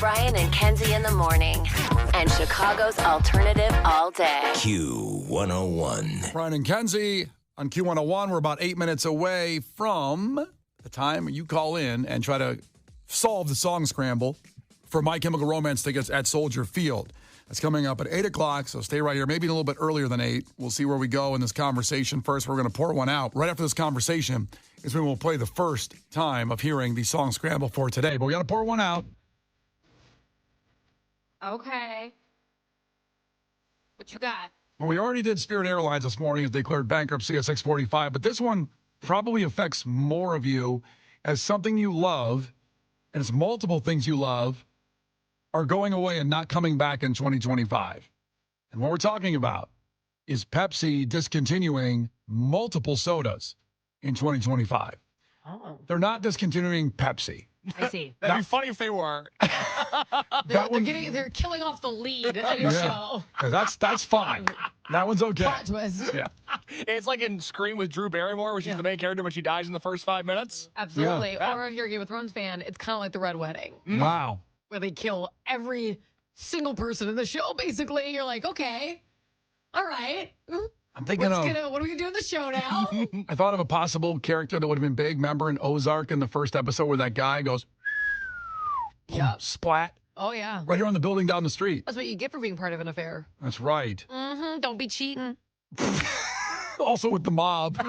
Brian and Kenzie in the morning. And Chicago's alternative all day. Q101. Brian and Kenzie on Q101. We're about 8 minutes away from the time you call in and try to solve the song scramble for My Chemical Romance tickets at Soldier Field. That's coming up at 8 o'clock, so stay right here. Maybe a little bit earlier than 8. We'll see where we go in this conversation. First, we're going to pour one out. Right after this conversation is when we'll play the first time of hearing the song scramble for today. But we got to pour one out. Okay. What you got? Well, we already did Spirit Airlines this morning as they declared bankruptcy at 6:45, but this one probably affects more of you as something you love, and it's multiple things you love, are going away and not coming back in 2025. And what we're talking about is Pepsi discontinuing multiple sodas in 2025. Oh. They're not discontinuing Pepsi. I see. That'd be funny if they were. They're killing off the lead of your show. That's fine. That one's okay. Plot twist. Yeah. It's like in Scream with Drew Barrymore, where she's the main character, but she dies in the first 5 minutes. Absolutely. Yeah. Or if you're a Game of Thrones fan, it's kind of like the Red Wedding, Wow. where they kill every single person in the show, basically. You're like, okay, all right. I'm thinking What are we going to do in the show now? I thought of a possible character that would have been big. Remember in Ozark in the first episode where that guy goes, Yep. splat, Oh, yeah. right here on the building down the street. That's what you get for being part of an affair. That's right. Don't be cheating. Also with the mob. The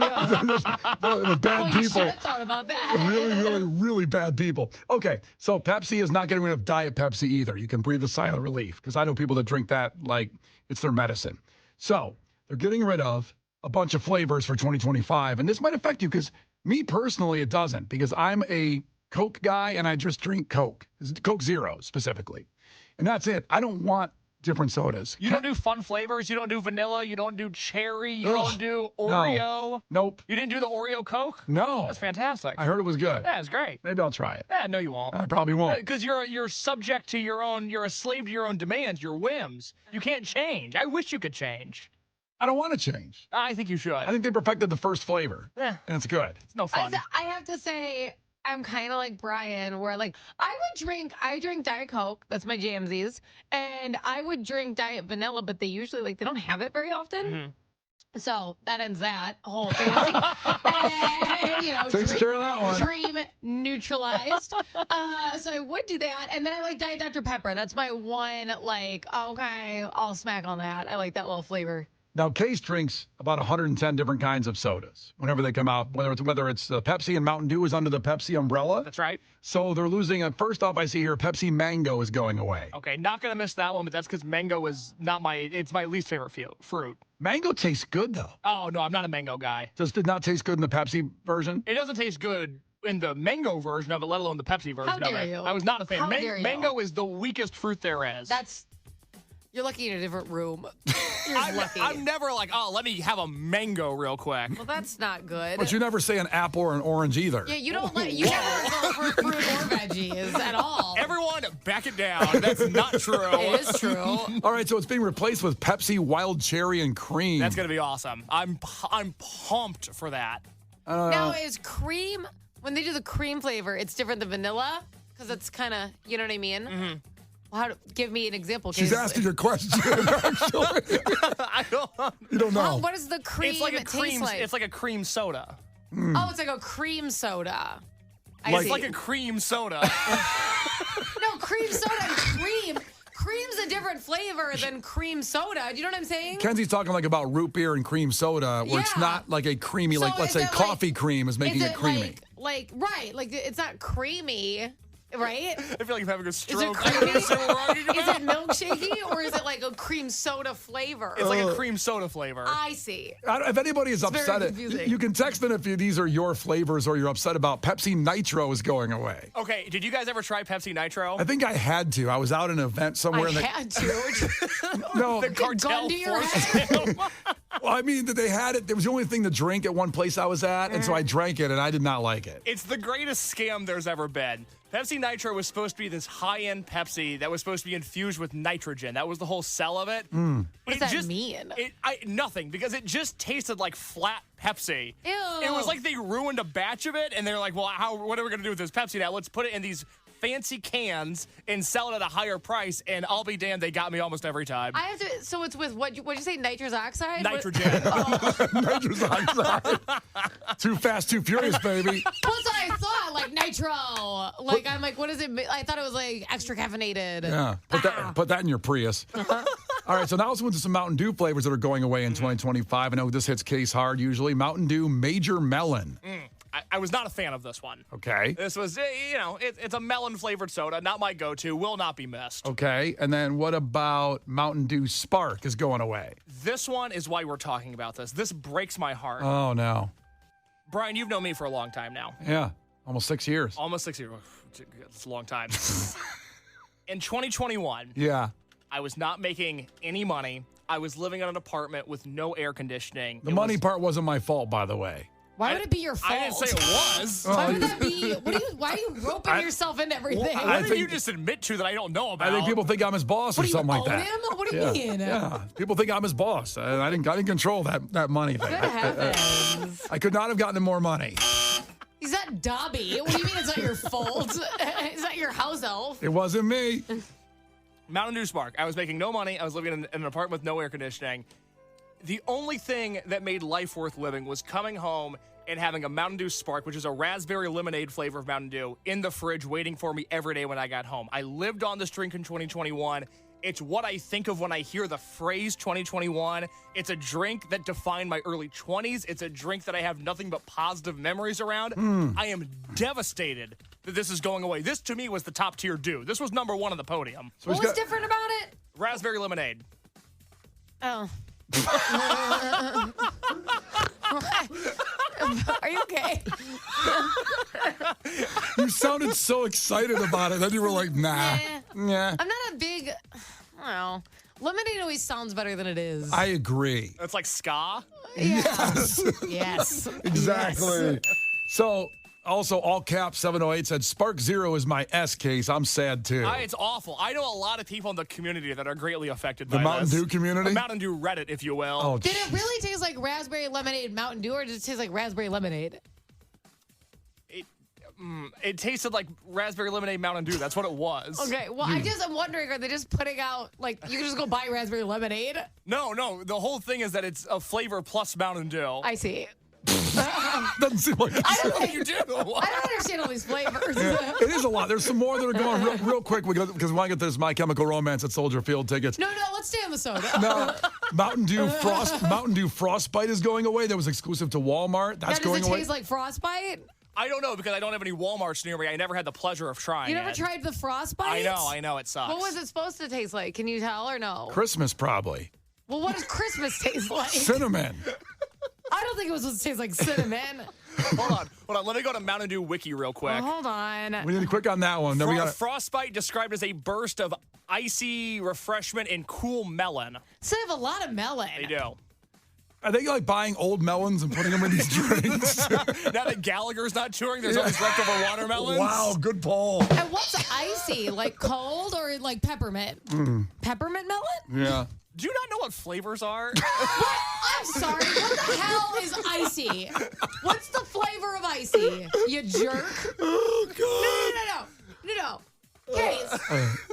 Oh, bad you should people. have thought about that. Really bad people. Okay, so Pepsi is not getting rid of Diet Pepsi either. You can breathe a sigh of relief because I know people that drink that like it's their medicine. So they're getting rid of a bunch of flavors for 2025. And this might affect you because me personally, it doesn't because I'm a Coke guy and I just drink Coke. Coke Zero specifically. And that's it. I don't want different sodas. You don't do fun flavors. You don't do vanilla. You don't do cherry. You don't do Oreo. Nope. You didn't do the Oreo Coke? No. That's fantastic. I heard it was good. Yeah, it's great. Maybe I'll try it. Yeah, no, you won't. I probably won't. Because you're subject to your own. You're a slave to your own demands, your whims. You can't change. I wish you could change. I don't want to change. I think you should. I think they perfected the first flavor. Yeah. And it's good. It's no fun. I have to say, I'm kind of like Brian, where like I drink Diet Coke. That's my JMZs. And I would drink Diet Vanilla, but they usually they don't have it very often. Mm-hmm. So that ends that whole thing. And, Takes care of that one. Dream neutralized. So I would do that. And then I like Diet Dr. Pepper. That's my one, like, okay, I'll smack on that. I like that little flavor. Now, Case drinks about 110 different kinds of sodas whenever they come out, whether it's Pepsi and Mountain Dew is under the Pepsi umbrella. That's right. So they're losing it. First off, I see here Pepsi Mango is going away. Okay, not gonna miss that one, but that's because mango is not it's my least favorite fruit. Mango tastes good, though. Oh no, I'm not a mango guy. Just did not taste good in the Pepsi version. It doesn't taste good in the mango version of it, let alone the Pepsi version How of dare it. you? I was not a fan. How dare you? Mango is the weakest fruit there is. You're lucky in a different room. You're lucky. I'm never like, oh, let me have a mango real quick. Well, that's not good. But you never say an apple or an orange either. Yeah, you never go for fruit or veggies at all. Everyone, back it down. That's not true. It is true. All right, so it's being replaced with Pepsi Wild Cherry and Cream. That's gonna be awesome. I'm pumped for that. Now, is cream, when they do the cream flavor, it's different than vanilla? Because it's kind of, you know what I mean? Mm-hmm. Well, give me an example. She's asking your question, actually. I don't. You don't know. What does the cream It's like a cream. taste like? It's like a cream soda. Oh, it's like a cream soda. It's like a cream soda. No, cream soda and cream. Cream's a different flavor than cream soda. Do you know what I'm saying? Kenzie's talking like about root beer and cream soda, where it's Yeah. not like a creamy, So like let's is say it coffee cream is making Is it creamy. Like it's not creamy, right? I feel like I'm having a Is it stroke. creamy? Is Is it milkshakey or is it like a cream soda flavor? It's like a cream soda flavor. I see. If anybody is very upset, confusing. you can text in if these are your flavors or you're upset about Pepsi Nitro is going away. Okay, did you guys ever try Pepsi Nitro? I think I had to. I was out at an event somewhere. I had to. No, The cartel gun to your forced head. him. well, I mean, they had it. It was the only thing to drink at one place I was at, and so I drank it, and I did not like it. It's the greatest scam there's ever been. Pepsi Nitro was supposed to be this high-end Pepsi that was supposed to be infused with nitrogen. That was the whole sell of it. What does that mean? Nothing, because it just tasted like flat Pepsi. Ew. It was like they ruined a batch of it, and they're like, well, what are we going to do with this Pepsi now? Let's put it in these fancy cans and sell it at a higher price, and I'll be damned, they got me almost every time. I have to. So it's with what'd you say? Nitrous oxide? Nitrogen. Nitrous oxide. Too fast, too furious, baby. That's what I thought. Like nitro. Like I'm like, what is it? I thought it was like extra caffeinated. Yeah. Put that in your Prius. All right, so now let's move to some Mountain Dew flavors that are going away in 2025. I know this hits Case hard usually. Mountain Dew Major Melon. I was not a fan of this one. Okay. This was, it's a melon-flavored soda. Not my go-to. Will not be missed. Okay, and then what about Mountain Dew Spark is going away? This one is why we're talking about this. This breaks my heart. Oh, no. Brian, you've known me for a long time now. Yeah, almost 6 years. Almost 6 years. It's a long time. In 2021, Yeah. I was not making any money. I was living in an apartment with no air conditioning. The money part wasn't my fault, by the way. Why would it be your fault? I didn't say it was. Why would that be? Why are you roping yourself into everything? I What did think- you just admit to that I don't know about? I think people think I'm his boss or What do you something like own that. him? What do you Yeah. mean? Yeah, people think I'm his boss. I didn't control that money thing. Good heavens. I could not have gotten him more money. He's not Dobby. What do you mean it's not your fault? It's not your house elf. It wasn't me. Mountain Dew Spark. I was making no money. I was living in an apartment with no air conditioning. The only thing that made life worth living was coming home and having a Mountain Dew Spark, which is a raspberry lemonade flavor of Mountain Dew, in the fridge waiting for me every day when I got home. I lived on this drink in 2021. It's what I think of when I hear the phrase 2021. It's a drink that defined my early 20s. It's a drink that I have nothing but positive memories around. I am devastated that this is going away. This, to me, was the top tier Dew. This was number one on the podium. So What he's was got- different about it? Raspberry lemonade. Oh. Are you okay? You sounded so excited about it. Then you were like, nah. Yeah. I'm not a big. I don't know. Lemonade always sounds better than it is. I agree. It's like ska. Yes. Yes. Exactly. So, also, all caps 708 said, Spark Zero is my S case. I'm sad, too. It's awful. I know a lot of people in the community that are greatly affected by The Mountain this. Dew community? The Mountain Dew Reddit, if you will. Oh, Did it really taste like raspberry lemonade Mountain Dew, or did it taste like raspberry lemonade? It tasted like raspberry lemonade Mountain Dew. That's what it was. Okay, well, I'm wondering, are they just putting out, like, you can just go buy raspberry lemonade? No. The whole thing is that it's a flavor plus Mountain Dew. I see. doesn't seem like I don't What think do you do? I don't understand all these flavors. It is a lot. There's some more that are going real quick because we want to get this My Chemical Romance at Soldier Field tickets. No, let's stay on the soda. No, Mountain Dew Frostbite is going away. That was exclusive to Walmart. That's Now, going does it away. taste like Frostbite? I don't know because I don't have any Walmarts near me. I never had the pleasure of trying You never it. tried the Frostbite? I know. It sucks. What was it supposed to taste like? Can you tell or no? Christmas, probably. Well, what does Christmas taste like? Cinnamon. I don't think it was supposed to taste like cinnamon. Hold on. Let me go to Mountain Dew Wiki real quick. Hold on. We need to quick on that one. Then we got Frostbite described as a burst of icy refreshment and cool melon. So they have a lot of melon. They do. Are they like buying old melons and putting them in these drinks? Now that Gallagher's not touring, there's always leftover watermelons. Wow, good poll. And what's icy? Like cold or like peppermint? Peppermint melon? Yeah. Do you not know what flavors are? I'm sorry. What the hell is icy? What's the flavor of icy? You jerk. Oh, No. Case,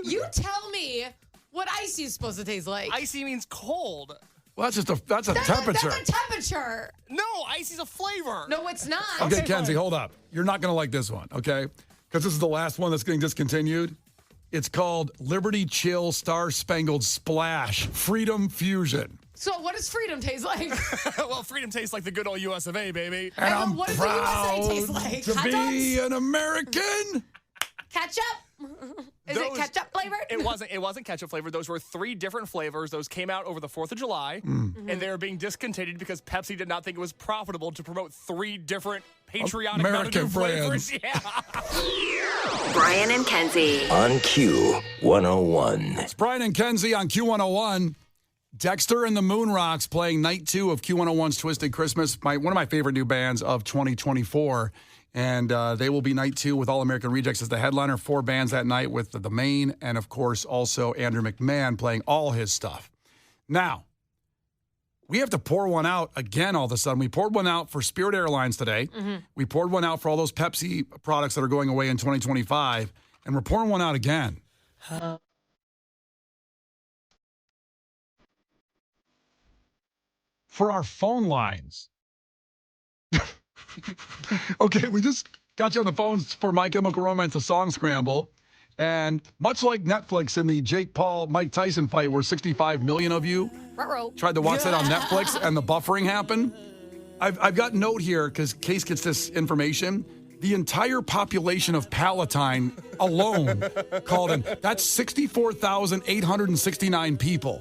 you tell me what icy is supposed to taste like. Icy means cold. Well, that's a temperature. That's a temperature. No, icy's a flavor. No, it's not. Okay, Kenzie, fine. hold up. You're not going to like this one, okay? Because this is the last one that's getting discontinued. It's called Liberty Chill Star Spangled Splash Freedom Fusion. So what does freedom taste like? Well, freedom tastes like the good old US of A, baby. And then I'm what does the USA proud taste like? to Hot be an American. Ketchup? Is it ketchup flavored? It wasn't ketchup flavored. Those were 3 different flavors. Those came out over the 4th of July, and they are being discontinued because Pepsi did not think it was profitable to promote 3 different patriotic Mountain Dew American flavors. brands. Yeah. Brian and Kenzie. On Q101. It's Brian and Kenzie on Q101. Dexter and the Moon Rocks playing night 2 of Q101's Twisted Christmas, one of my favorite new bands of 2024. And they will be night 2 with All American Rejects as the headliner. 4 bands that night with the main, and of course also Andrew McMahon playing all his stuff. Now, we have to pour one out again all of a sudden. We poured one out for Spirit Airlines today. We poured one out for all those Pepsi products that are going away in 2025. And we're pouring one out again. For our phone lines. Okay, we just got you on the phones for My Chemical Romance, a song scramble. And much like Netflix in the Jake Paul, Mike Tyson fight, where 65 million of you tried to watch that on Netflix and the buffering happened. I've got a note here because Case gets this information. The entire population of Palatine alone called in. That's 64,869 people.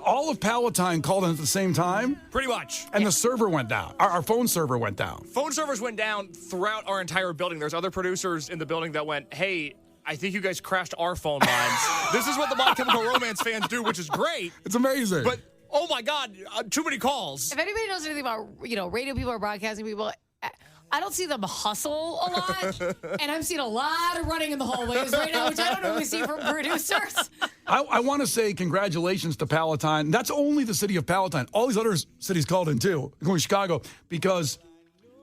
All of Palatine called in at the same time. Pretty much. And the server went down. Our phone server went down. Phone servers went down throughout our entire building. There's other producers in the building that went, hey, I think you guys crashed our phone lines. This is what the My Chemical Romance fans do, which is great. It's amazing. But, oh my God, too many calls. If anybody knows anything about, radio people or broadcasting people, I don't see them hustle a lot, and I'm seeing a lot of running in the hallways right now, which I don't normally see from producers. I want to say congratulations to Palatine. That's only the city of Palatine. All these other cities called in too, including Chicago, because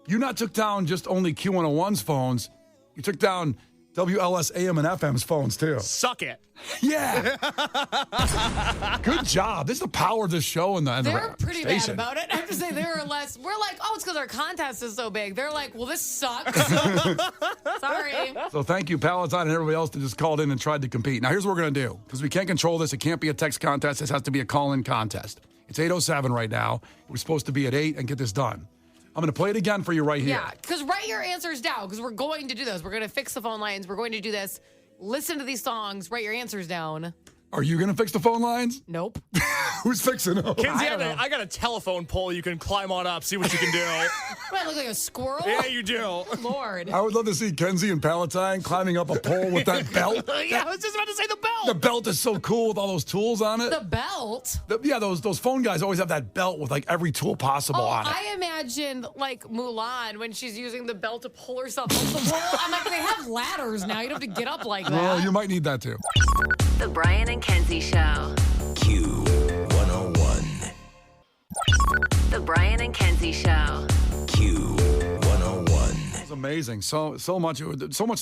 you not took down just only Q101's phones. You took down WLS AM and FM's phones too. Suck it. Yeah. Good job. This is the power of this show and the They're pretty station. bad about it. I have to say, they're less. We're like, oh, it's because our contest is so big. They're like, well, this sucks. Sorry. So thank you, Palatine, and everybody else that just called in and tried to compete. Now, here's what we're going to do. Because we can't control this. It can't be a text contest. This has to be a call-in contest. It's 8:07 right now. We're supposed to be at 8 and get this done. I'm going to play it again for you right here. Yeah, because write your answers down, because we're going to do this. We're going to fix the phone lines. We're going to do this. Listen to these songs. Write your answers down. Are you going to fix the phone lines? Nope. Who's fixing them? Kenzie, I got a telephone pole you can climb on up, see what you can do. Do I look like a squirrel? Yeah, you do. Lord. I would love to see Kenzie and Palatine climbing up a pole with that belt. Yeah, I was just about to say the belt. The belt is so cool with all those tools on it. The belt? Those phone guys always have that belt with like every tool possible on it. I imagine like Mulan when she's using the belt to pull herself up the pole. I'm like, they have ladders now. You don't have to get up like that. Well, you might need that too. The Brian and Kenzie Show. Q101. The Brian and Kenzie Show. Q101. It's amazing. So much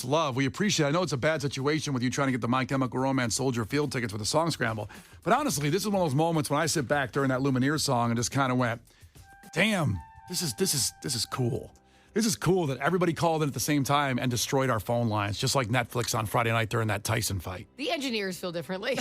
love. We appreciate it. I know it's a bad situation with you trying to get the My Chemical Romance Soldier Field tickets with the song scramble. But honestly, this is one of those moments when I sit back during that Lumineers song and just kind of went, damn, this is cool. This is cool that everybody called in at the same time and destroyed our phone lines, just like Netflix on Friday night during that Tyson fight. The engineers feel differently.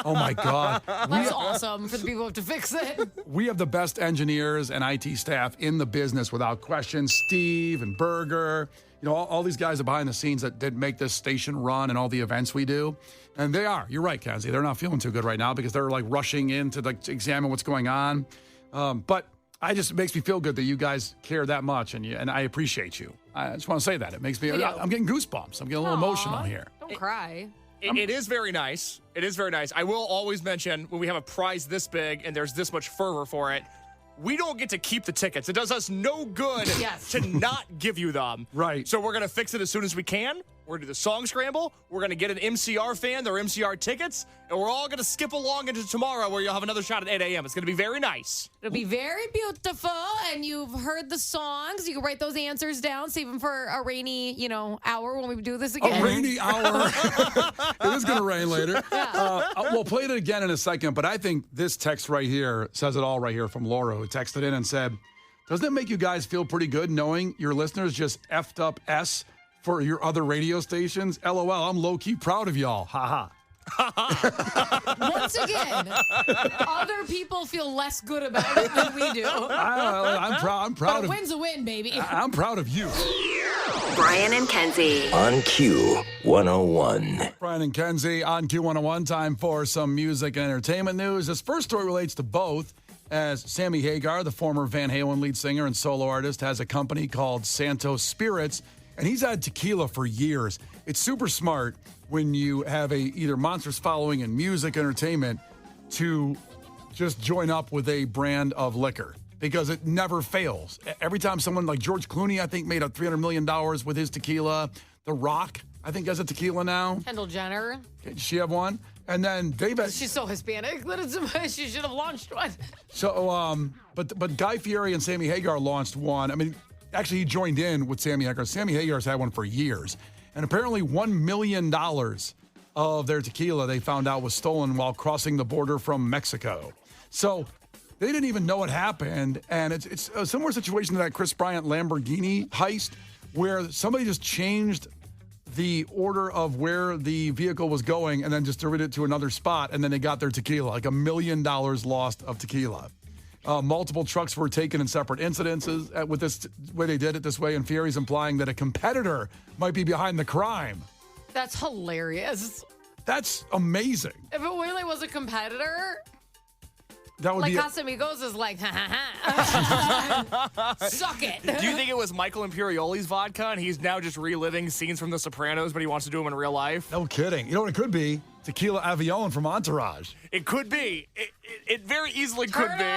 Oh, my God. That's awesome for the people who have to fix it. We have the best engineers and IT staff in the business without question. Steve and Berger, all these guys are behind the scenes that make this station run and all the events we do. And they are. You're right, Kenzie. They're not feeling too good right now because they're like rushing in to examine what's going on. But it makes me feel good that you guys care that much, and I appreciate you. I just want to say that. It makes me, I'm getting goosebumps. I'm getting a little emotional here. Don't cry. It is very nice. It is very nice. I will always mention when we have a prize this big and there's this much fervor for it, we don't get to keep the tickets. It does us no good to not give you them. Right. So we're going to fix it as soon as we can. We're going to do the song scramble. We're going to get an MCR fan, their MCR tickets, and we're all going to skip along into tomorrow where you'll have another shot at 8 a.m. It's going to be very nice. It'll be very beautiful, and you've heard the songs. You can write those answers down, save them for a rainy, hour when we do this again. A rainy hour. It is going to rain later. Yeah. We'll play it again in a second, but I think this text right here says it all right here from Laura, who texted in and said, doesn't it make you guys feel pretty good knowing your listeners just effed up S for your other radio stations? LOL, I'm low-key proud of y'all. Ha ha. Once again, other people feel less good about it than we do. I'm proud But a of win's a win, baby. I'm proud of you. Brian and Kenzie. On Q101. Brian and Kenzie on Q101. Time for some music and entertainment news. This first story relates to both, as Sammy Hagar, the former Van Halen lead singer and solo artist, has a company called Santos Spirits, and he's had tequila for years. It's super smart when you have either monstrous following in music entertainment to just join up with a brand of liquor, because it never fails. Every time someone like George Clooney, I think, made up $300 million with his tequila. The Rock, I think, has a tequila now. Kendall Jenner. Does she have one? And then David. She's so Hispanic that she should have launched one. So, but Guy Fieri and Sammy Hagar launched one. I mean, actually, he joined in with Sammy Hagar. Sammy Hagar's had one for years. And apparently $1 million of their tequila they found out was stolen while crossing the border from Mexico. So they didn't even know it happened. And it's a similar situation to that Chris Bryant Lamborghini heist where somebody just changed the order of where the vehicle was going and then just diverted it to another spot, and then they got their tequila, like $1 million lost of tequila. Multiple trucks were taken in separate incidences with this way they did it this way, and Fieri's implying that a competitor might be behind the crime. That's hilarious. That's amazing. If it really was a competitor, that would like be Casamigos is like, ha ha ha. Suck it. Do you think it was Michael Imperioli's vodka and he's now just reliving scenes from The Sopranos, but he wants to do them in real life? no kidding. You know what it could be? Tequila Avion from Entourage. It could be. It very easily could be.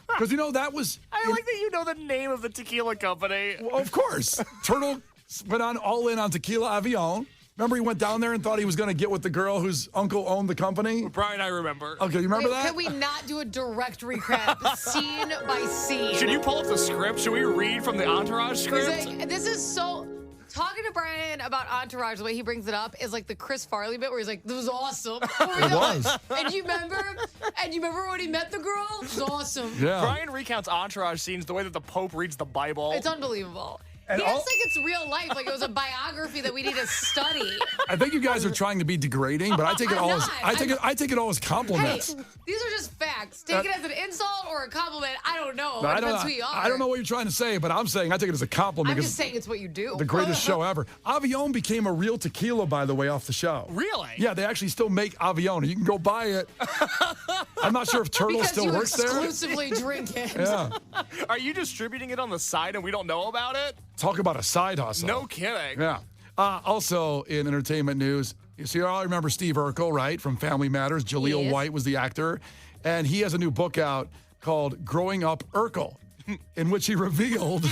Because, that was... I like that you know the name of the tequila company. Well, of course. Turtle went all in on Tequila Avion. Remember he went down there and thought he was going to get with the girl whose uncle owned the company? Brian, I remember. Okay, you remember that? Can we not do a direct recap, scene by scene? Should you pull up the script? Should we read from the Entourage script? Like, this is so... Talking to Brian about Entourage, the way he brings it up is like the Chris Farley bit where he's like, "This was awesome." It was. And you remember when he met the girl? It was awesome. Yeah. Brian recounts Entourage scenes the way that the Pope reads the Bible. It's unbelievable. And He acts like it's real life, like it was a biography that we need to study. I think you guys are trying to be degrading, but I take it I'm all as not. I take it all as Hey, compliments. these are just facts. Take it as an insult or a compliment. I don't know. No, It depends who you are. I don't know what you're trying to say, but I'm saying I take it as a compliment. I'm because just saying it's what you do. the greatest show ever. Avion became a real tequila, by the way, off the show. Really? Yeah, they actually still make Avion, and you can go buy it. I'm not sure if Turtle because still you works there. exclusively drink it. Yeah. Are you distributing it on the side and we don't know about it? Talk about a side hustle. No kidding. Yeah. Also, in entertainment news, you see, I remember Steve Urkel, right, from Family Matters. Jaleel Yes. White was the actor. And he has a new book out called Growing Up Urkel, in which he revealed...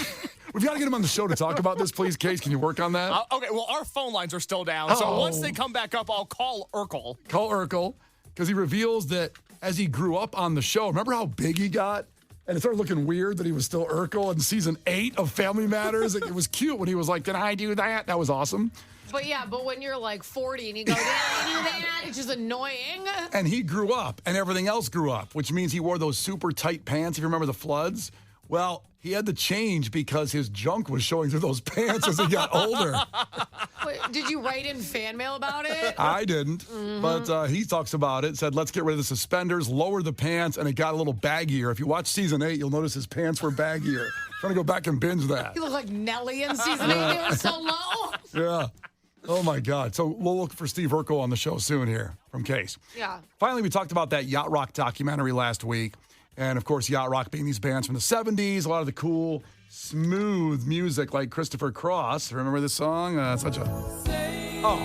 We've got to get him on the show to talk about this, please. Case, can you work on that? Okay, well, our phone lines are still down, so Oh. once they come back up, I'll call Urkel. Call Urkel, because he reveals that as he grew up on the show, remember how big he got? And it started looking weird that he was still Urkel in season 8 of Family Matters. It was cute when he was like, "Can I do that?" That was awesome. But when you're like 40 and you go, "Yeah, I do that," it's just annoying. And he grew up, and everything else grew up, which means he wore those super tight pants. If you remember the floods, well, he had to change because his junk was showing through those pants as he got older. Wait, did you write in fan mail about it? I didn't, but he talks about it. Said, let's get rid of the suspenders, lower the pants, and it got a little baggier. If you watch season 8, you'll notice his pants were baggier. Trying to go back and binge that. You look like Nelly in season 8. They were so low. Yeah. Oh, my God. So we'll look for Steve Urkel on the show soon here from Case. Yeah. Finally, we talked about that Yacht Rock documentary last week. And, of course, Yacht Rock being these bands from the 70s, a lot of the cool, smooth music like Christopher Cross. Remember this song? Such a... Oh.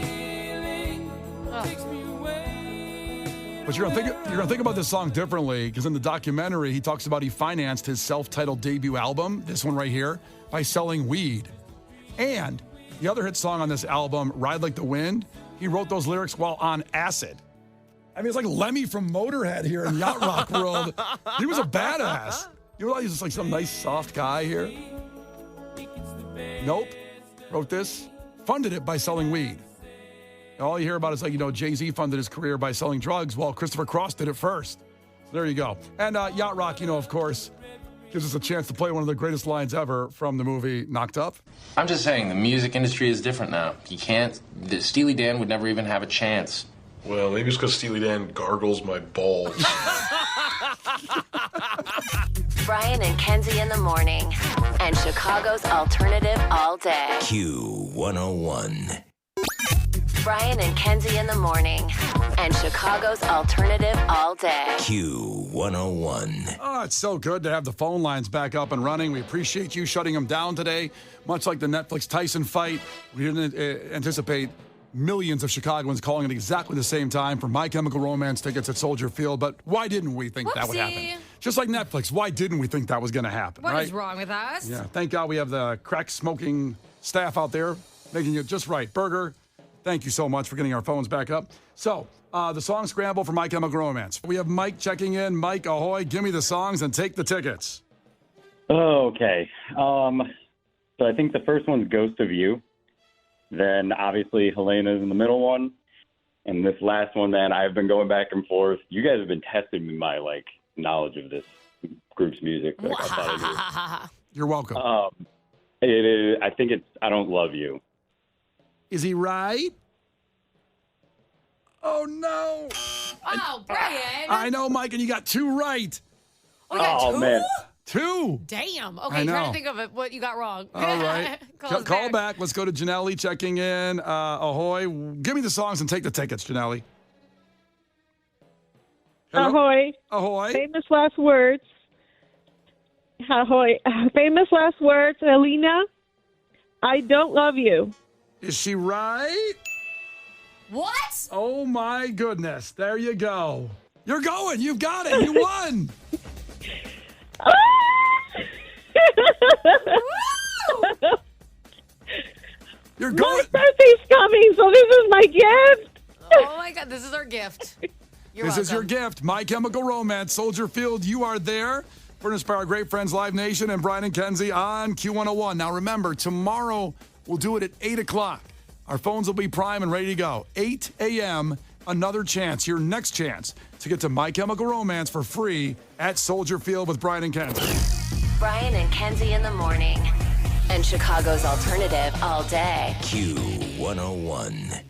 But you're gonna think about this song differently, because in the documentary, he talks about he financed his self-titled debut album, this one right here, by selling weed. And the other hit song on this album, Ride Like the Wind, he wrote those lyrics while on acid. I mean, it's like Lemmy from Motorhead here in Yacht Rock world. He was a badass. You realize he's just like some nice, soft guy here? Nope. Wrote this, funded it by selling weed. And all you hear about is like, Jay-Z funded his career by selling drugs. Well, Christopher Cross did it first. So there you go. And Yacht Rock, of course, gives us a chance to play one of the greatest lines ever from the movie Knocked Up. I'm just saying, the music industry is different now. You can't... Steely Dan would never even have a chance. Well, maybe it's because Steely Dan gargles my balls. Brian and Kenzie in the morning. And Chicago's alternative all day. Q101. Brian and Kenzie in the morning. And Chicago's alternative all day. Q101. Oh, it's so good to have the phone lines back up and running. We appreciate you shutting them down today. Much like the Netflix Tyson fight, we didn't anticipate millions of Chicagoans calling at exactly the same time for My Chemical Romance tickets at Soldier Field. But why didn't we think that would happen? Whoopsie. Just like Netflix, why didn't we think that was going to happen, What right? is wrong with us? Yeah, thank God we have the crack-smoking staff out there making it just right. Burger, thank you so much for getting our phones back up. So, the song scramble for My Chemical Romance. We have Mike checking in. Mike, ahoy, give me the songs and take the tickets. Oh, okay. So I think the first one's Ghost of You. Then obviously Helena's in the middle one. And this last one, man, I've been going back and forth. You guys have been testing my knowledge of this group's music. I thought I knew. You're welcome. It is. I think it's "I Don't Love You." Is he right? Oh no! Oh, Brian. I know, Mike, and you got 2 right. Oh, you got 2? Man. 2. Damn. I Okay, know. trying to think of it. What you got wrong. All right. Call us Call back. Let's go to Janelle checking in. Ahoy. Give me the songs and take the tickets, Janelle. Hello? Ahoy. Ahoy. Famous last words. Ahoy. Famous last words. Helena, I don't love you. Is she right? What? Oh, my goodness. There you go. You're going. You've got it. You won. You're going. My birthday's coming, so this is my gift. Oh, my God. This is our gift. You're This is your welcome. gift. My Chemical Romance, Soldier Field, you are there. Furnished by our great friends Live Nation and Brian and Kenzie on Q101. Now remember, tomorrow we'll do it at 8 o'clock. Our phones will be prime and ready to go. 8 a.m., another chance, your next chance to get to My Chemical Romance for free at Soldier Field with Brian and Kenzie. Brian and Kenzie in the morning. And Chicago's alternative all day. Q101.